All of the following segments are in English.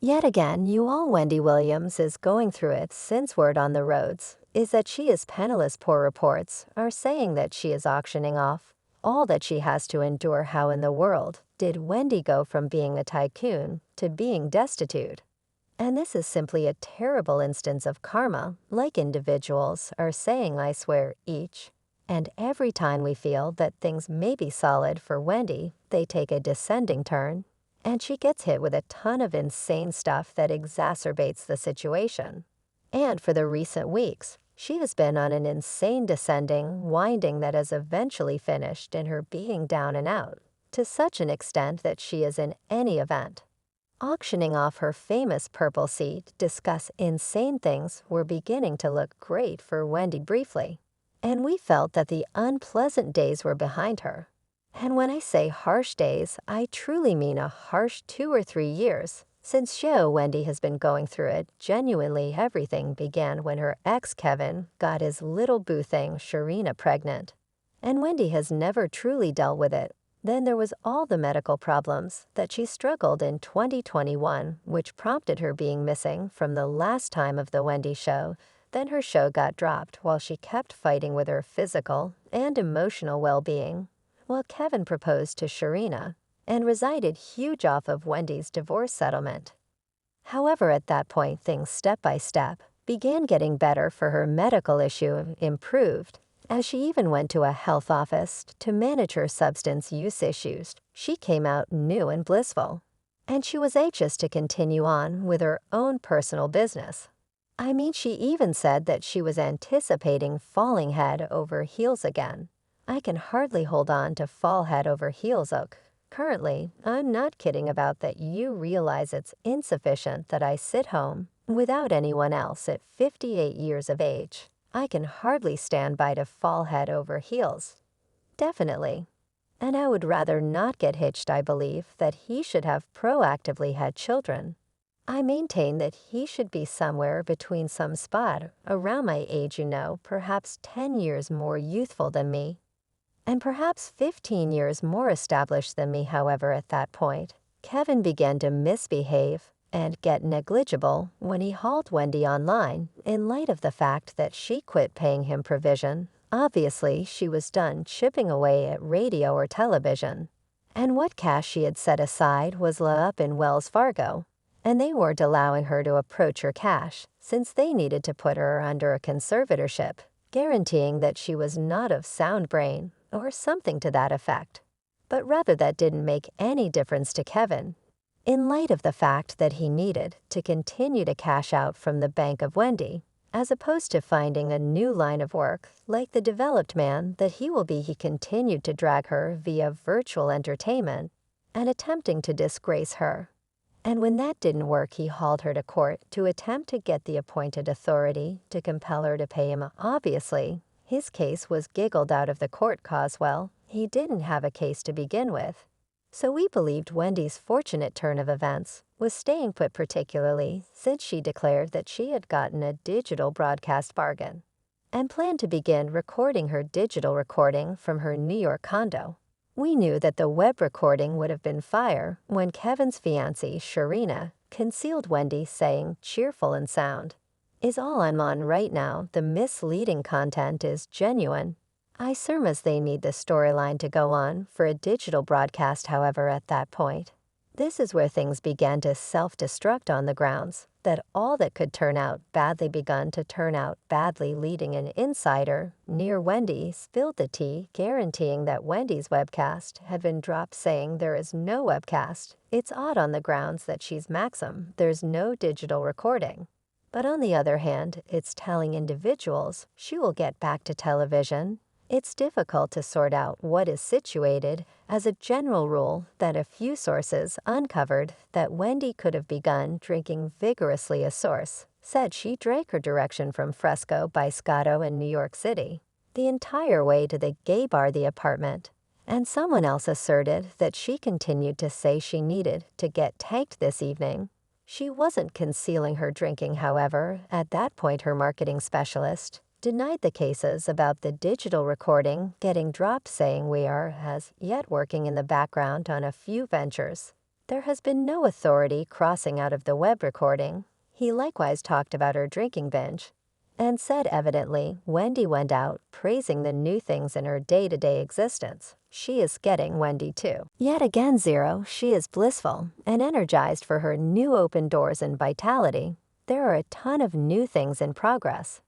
Yet again, you all Wendy Williams is going through it since word on the roads is that she is penniless. Poor reports are saying that she is auctioning off all that she has to endure. How in the world did Wendy go from being a tycoon to being destitute? And this is simply a terrible instance of karma, like individuals are saying, I swear, each and every time we feel that things may be solid for Wendy, they take a descending turn, and she gets hit with a ton of insane stuff that exacerbates the situation. And for the recent weeks, she has been on an insane descending, winding that has eventually finished in her being down and out, to such an extent that she is in any event auctioning off her famous purple seat. Discuss insane things were beginning to look great for Wendy briefly, and we felt that the unpleasant days were behind her. And when I say harsh days, I truly mean a harsh 2 or 3 years. Since Wendy has been going through it, genuinely everything began when her ex Kevin got his little boo thing Sharina pregnant. And Wendy has never truly dealt with it. Then there was all the medical problems that she struggled in 2021, which prompted her being missing from the last time of the Wendy show. Then her show got dropped while she kept fighting with her physical and emotional well-being, while Kevin proposed to Sharina and resided huge off of Wendy's divorce settlement. However, at that point, things step by step began getting better for her. Medical issue improved, as she even went to a health office to manage her substance use issues. She came out new and blissful, and she was anxious to continue on with her own personal business. I mean, she even said that she was anticipating falling head over heels again. I can hardly hold on to fall head over heels. Currently, I'm not kidding about that. You realize it's insufficient that I sit home without anyone else at 58 years of age. I can hardly stand by to fall head over heels. Definitely. And I would rather not get hitched. I believe that he should have proactively had children. I maintain that he should be somewhere between some spot around my age, perhaps 10 years more youthful than me, and perhaps 15 years more established than me. However, at that point, Kevin began to misbehave and get negligible when he hauled Wendy online in light of the fact that she quit paying him provision. Obviously, she was done chipping away at radio or television, and what cash she had set aside was up in Wells Fargo, and they weren't allowing her to approach her cash since they needed to put her under a conservatorship, guaranteeing that she was not of sound brain or something to that effect. But rather, that didn't make any difference to Kevin, in light of the fact that he needed to continue to cash out from the bank of Wendy, as opposed to finding a new line of work like the developed man that he will be. He continued to drag her via virtual entertainment and attempting to disgrace her. And when that didn't work, he hauled her to court to attempt to get the appointed authority to compel her to pay him. Obviously, his case was giggled out of the court cause. Well, he didn't have a case to begin with. So we believed Wendy's fortunate turn of events was staying put, particularly since she declared that she had gotten a digital broadcast bargain and planned to begin recording her digital recording from her New York condo. We knew that the web recording would have been fire when Kevin's fiancée, Sharina, concealed Wendy saying, cheerful and sound, is all I'm on right now. The misleading content is genuine. I surmise they need the storyline to go on for a digital broadcast. However, at that point, this is where things began to self-destruct on the grounds that all that could turn out badly begun to turn out badly, leading an insider near Wendy spilled the tea, guaranteeing that Wendy's webcast had been dropped, saying there is no webcast. It's odd on the grounds that she's Maxim. There's no digital recording. But on the other hand, it's telling individuals she will get back to television. It's difficult to sort out what is situated. As a general rule, that a few sources uncovered that Wendy could have begun drinking vigorously. A source said she drank her direction from Fresco by Scotto in New York City the entire way to the gay bar, the apartment. And someone else asserted that she continued to say she needed to get tanked this evening. She wasn't concealing her drinking, however. At that point, her marketing specialist denied the cases about the digital recording getting dropped, saying we are as yet working in the background on a few ventures. There has been no authority crossing out of the web recording. He likewise talked about her drinking binge and said evidently Wendy went out praising the new things in her day-to-day existence. She is getting Wendy too. Yet again, Zero, she is blissful and energized for her new open doors and vitality. There are a ton of new things in progress.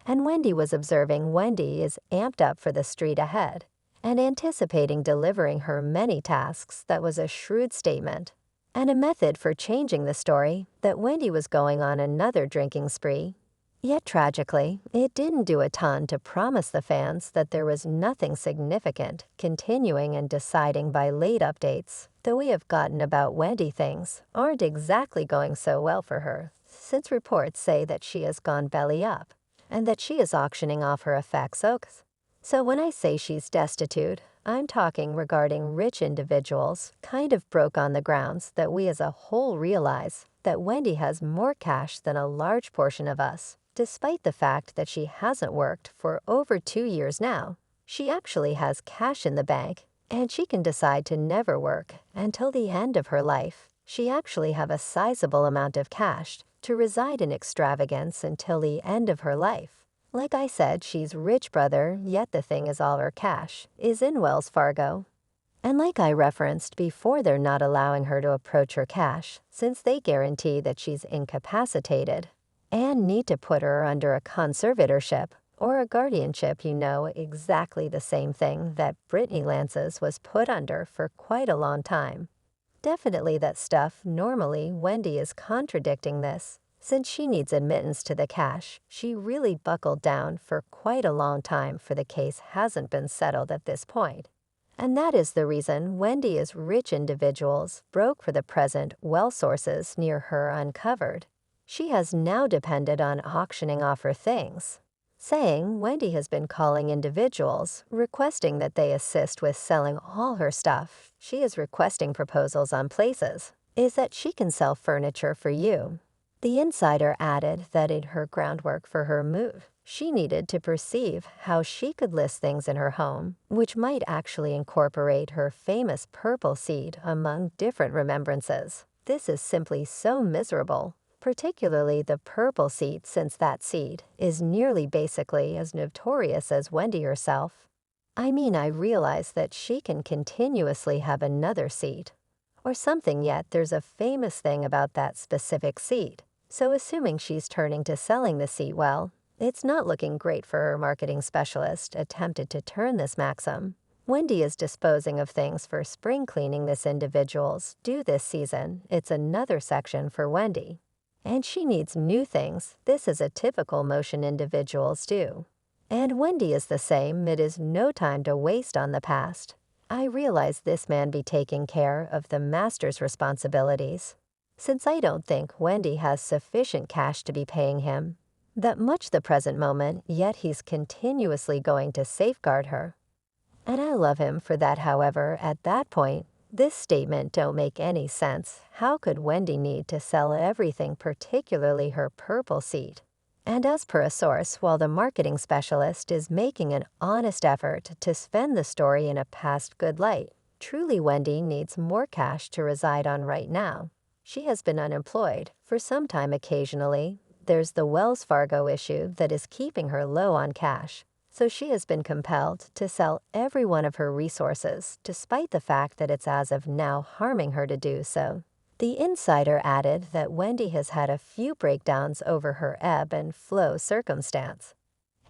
And Wendy was observing Wendy is amped up for the street ahead and anticipating delivering her many tasks. That was a shrewd statement and a method for changing the story that Wendy was going on another drinking spree. Yet tragically, it didn't do a ton to promise the fans that there was nothing significant continuing and deciding by late updates. Though we have gotten about Wendy, things aren't exactly going so well for her, since reports say that she has gone belly up and that she is auctioning off her effects. So when I say she's destitute, I'm talking regarding rich individuals, kind of broke on the grounds that we as a whole realize that Wendy has more cash than a large portion of us. Despite the fact that she hasn't worked for over 2 years now, she actually has cash in the bank, and she can decide to never work until the end of her life. She actually have a sizable amount of cash to reside in extravagance until the end of her life. Like I said, she's rich, brother, yet the thing is all her cash is in Wells Fargo. And like I referenced before, they're not allowing her to approach her cash since they guarantee that she's incapacitated and need to put her under a conservatorship or a guardianship. You know, exactly the same thing that Brittany Lance's was put under for quite a long time. Definitely that stuff. Normally, Wendy is contradicting this. Since she needs admittance to the cash, she really buckled down for quite a long time, for the case hasn't been settled at this point. And that is the reason Wendy is rich individuals, broke for the present, well sources near her uncovered. She has now depended on auctioning off her things, saying Wendy has been calling individuals, requesting that they assist with selling all her stuff. She is requesting proposals on Plzz, is that she can sell furniture for you. The insider added that in her groundwork for her move, she needed to perceive how she could list things in her home, which might actually incorporate her famous purple seed among different remembrances. This is simply so miserable, particularly the purple seed, since that seed is nearly basically as notorious as Wendy herself. I mean, I realize that she can continuously have another seed or something, yet there's a famous thing about that specific seed. So assuming she's turning to selling the seat, well, it's not looking great for her. Marketing specialist attempted to turn this maxim. Wendy is disposing of things for spring cleaning this individual's due this season. It's another section for Wendy. And she needs new things. This is a typical motion individuals do. And Wendy is the same. It is no time to waste on the past. I realize this man be taking care of the master's responsibilities, since I don't think Wendy has sufficient cash to be paying him that much the present moment, yet he's continuously going to safeguard her. And I love him for that. However, at that point, this statement don't make any sense. How could Wendy need to sell everything, particularly her purple seat? And as per a source, while the marketing specialist is making an honest effort to spend the story in a past good light, truly Wendy needs more cash to reside on right now. She has been unemployed for some time. Occasionally, there's the Wells Fargo issue that is keeping her low on cash, so she has been compelled to sell every one of her resources, despite the fact that it's as of now harming her to do so. The insider added that Wendy has had a few breakdowns over her ebb and flow circumstance,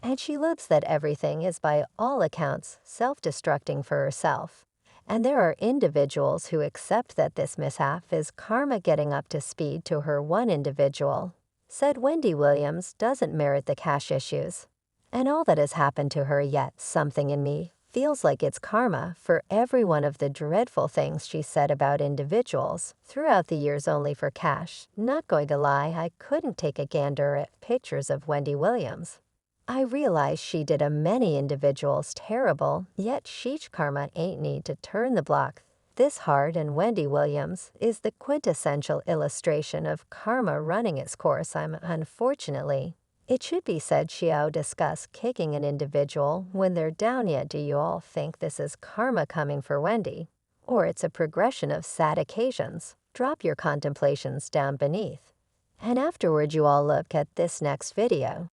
and she looks that everything is by all accounts self-destructing for herself. And there are individuals who accept that this mishap is karma getting up to speed to her. One individual said Wendy Williams doesn't merit the cash issues and all that has happened to her, yet something in me feels like it's karma for every one of the dreadful things she said about individuals throughout the years only for cash. Not going to lie, I couldn't take a gander at pictures of Wendy Williams. I realize she did a many individuals terrible, yet sheesh, karma ain't need to turn the block this hard, and Wendy Williams is the quintessential illustration of karma running its course. Unfortunately, it should be said, Xiao discuss kicking an individual when they're down. Yet do you all think this is karma coming for Wendy? or it's a progression of sad occasions. Drop your contemplations down beneath. And afterward you all look at this next video.